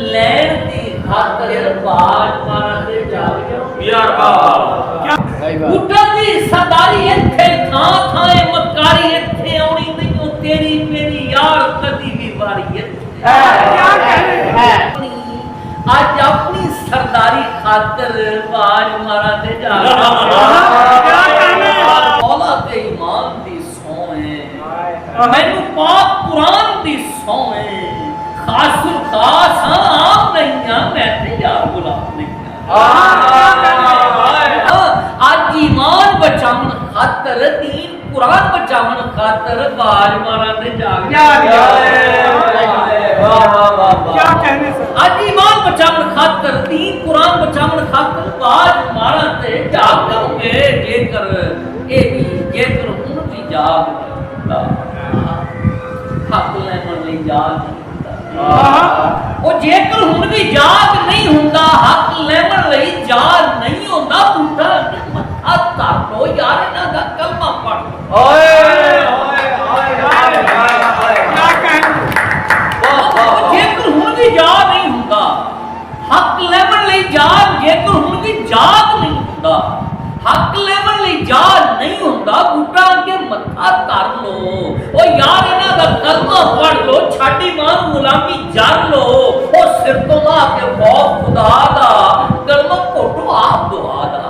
ਲੈਣ ਦੀ ਖਾਤਰ ਬਾਜ ਮਾਰਨ ਦੇ ਜਾ ਯਾਰ ਬੂਟਾ ਦੀ ਸਰਦਾਰੀ ਇੱਥੇ ਥਾਂ ਥਾਂ ਮਕਾਰੀ ਇੱਥੇ ਆਉਣੀ ਮੈਨੂੰ ਤੇਰੀ ਮੇਰੀ ਯਾਰ ਕਦੀ ਵੀ ਵਾਰੀ ਇੱਥੇ ਅੱਜ ਆਪਣੀ ਸਰਦਾਰੀ ਖਾਤਰ ਬਾਜ ਮਾਰਾਂ ਤੇ ਜਾ ਮੌਲਾ ਤੇ ਈਮਾਨ ਦੀ ਸੌਂ ਹੈ ਮੈਨੂੰ ਪਾਕ ਕੁਰਾਨ ਦੀ ਸੌਂ ਹੈ ਖਾਸੁਲ ਖਾਸ ਆਮ ਨਹੀਂ ਆ ਮੈਂ ਤੇ ਯਾਰ ਗੁਲਾਮ ਨਹੀਂ ਅੱਜ ਈਮਾਨ ਬਚਾਉਣ ਖਾਤਰ ਦੀਨ ਕੁਰਾਨ ਬਚਾਉਣ ਖਾਤਰ ਬਾਜ ਮਾਰਾਂ ਤੇ ਜਾਗ क्या कहने से ਅੱਜ ਈਮਾਨ ਬਚਾਉਣ ਖਾਤਰ ਦੀਨ ਕੁਰਾਨ ਬਚਾਉਣ ਖਾਤਰ ਬਾਜ ਮਾਰਾਂ ਤੇ ਜਾਗੋਗੇ ਜੇਕਰ ਹੁਣ ਵੀ ਜਾਗ ਹੱਕ ਲੈਣ ਲਈ ਜਾਗ ਉਹ ਜੇਕਰ ਹੁਣ ਵੀ ਜਾਗ ਨਹੀਂ ਹੁੰਦਾ ਹੱਕ ਲੈਣ ਲਈ ਜਾਗ ਨਹੀਂ ਹੁੰਦਾ ਬੁੱਢਾ ਮੱਥਾ ਧਰ ਲੋ ਯਾਰ ਇਹਨਾਂ ਦਾ ਕਲਮਾ ਪੜ੍ਹ ओए ਜੇਕਰ ਹੁਣ ਵੀ ਜਾਗ ਨਹੀਂ ਹੁੰਦਾ ਹੱਕ ਲੈਣ ਲਈ ਜਾਗ ਜੇਕਰ ਹੁਣ ਵੀ ਜਾਗ ਨਹੀਂ ਹੁੰਦਾ ਹੱਕ ਲੈਣ ਲਈ ਜਾਗ ਨਹੀਂ ਹੁੰਦਾ ਬੁੱਢਾ ਅੱਗੇ ਮੱਥਾ ਧਰ ਲੋ ਉਹ ਯਾਰ ਇਹਨਾਂ ਦਾ ਕਲਮਾ ਪੜ੍ਹ ਲੋ ਛਾਡੀ ਮਾਂ ਗੁਲਾਮੀ ਜਰ ਲੋ ਉਹ ਸਿਰ ਤੋਂ ਲਾ ਕੇ ਖੌਫ ਖੁਦਾ ਦਾ ਕਲਮਾ ਘੋਟੋ ਆਪ ਦੁਆ ਦਾ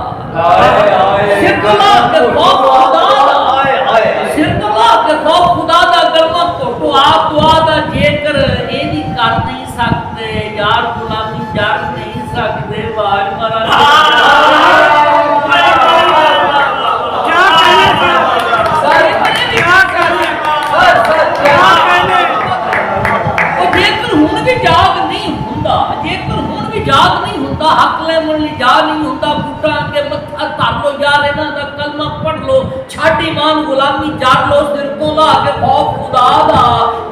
ਸਿਰ ਤੋਂ ਲਾ ਕੇ ਖੌਫ ਖੁਦਾ ਦਾ ਸਿਰ ਤੋਂ ਲਾ ਕੇ ਖੌਫ ਖੁਦਾ ਦਾ ਕਲਮਾ ਘੋਟੋ ਆਪ ਦੁਆ ਦਾ ਜੇਕਰ ਇਹ ਵੀ ਕਰ ਨਹੀਂ ਸਕਦੇ ਯਾਰ ਗੁਲਾਮੀ ਜਰ ਨਹੀਂ ਸਕਦੇ ਬਾਜ ਮਾਰਾ ਜਾਗ ਨਹੀਂ ਹੁੰਦਾ ਹੱਕ ਲੈਣ ਲਈ ਜਾਗ ਨਹੀਂ ਹੁੰਦਾ ਬੂਟਾ ਅੱਗੇ ਮੱਥਾ ਧਰ ਲੋ ਯਾਰ ਇਹਨਾਂ ਦਾ ਕਲਮਾ ਪੜ੍ਹ ਲੋ ਛਾਡੀ ਮਾਨ ਗੁਲਾਮੀ ਜਰ ਲੋ ਸਿਰ ਤੋਂ ਲਾ ਕੇ ਖੌਫ ਖੁਦਾ ਦਾ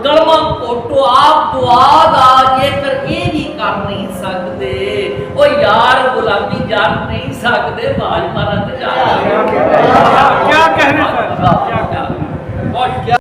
ਕਲਮਾ ਘੋਟੋ ਆਪ ਦੁਆ ਦਾ ਜੇਕਰ ਇਹ ਵੀ ਕਰ ਨਹੀਂ ਸਕਦੇ ਉਹ ਯਾਰ ਗੁਲਾਮੀ ਜਰ ਨਹੀਂ ਸਕਦੇ ਬਾਜ ਮਾਰਾਂ ਤੇ ਜਾ क्या कहने से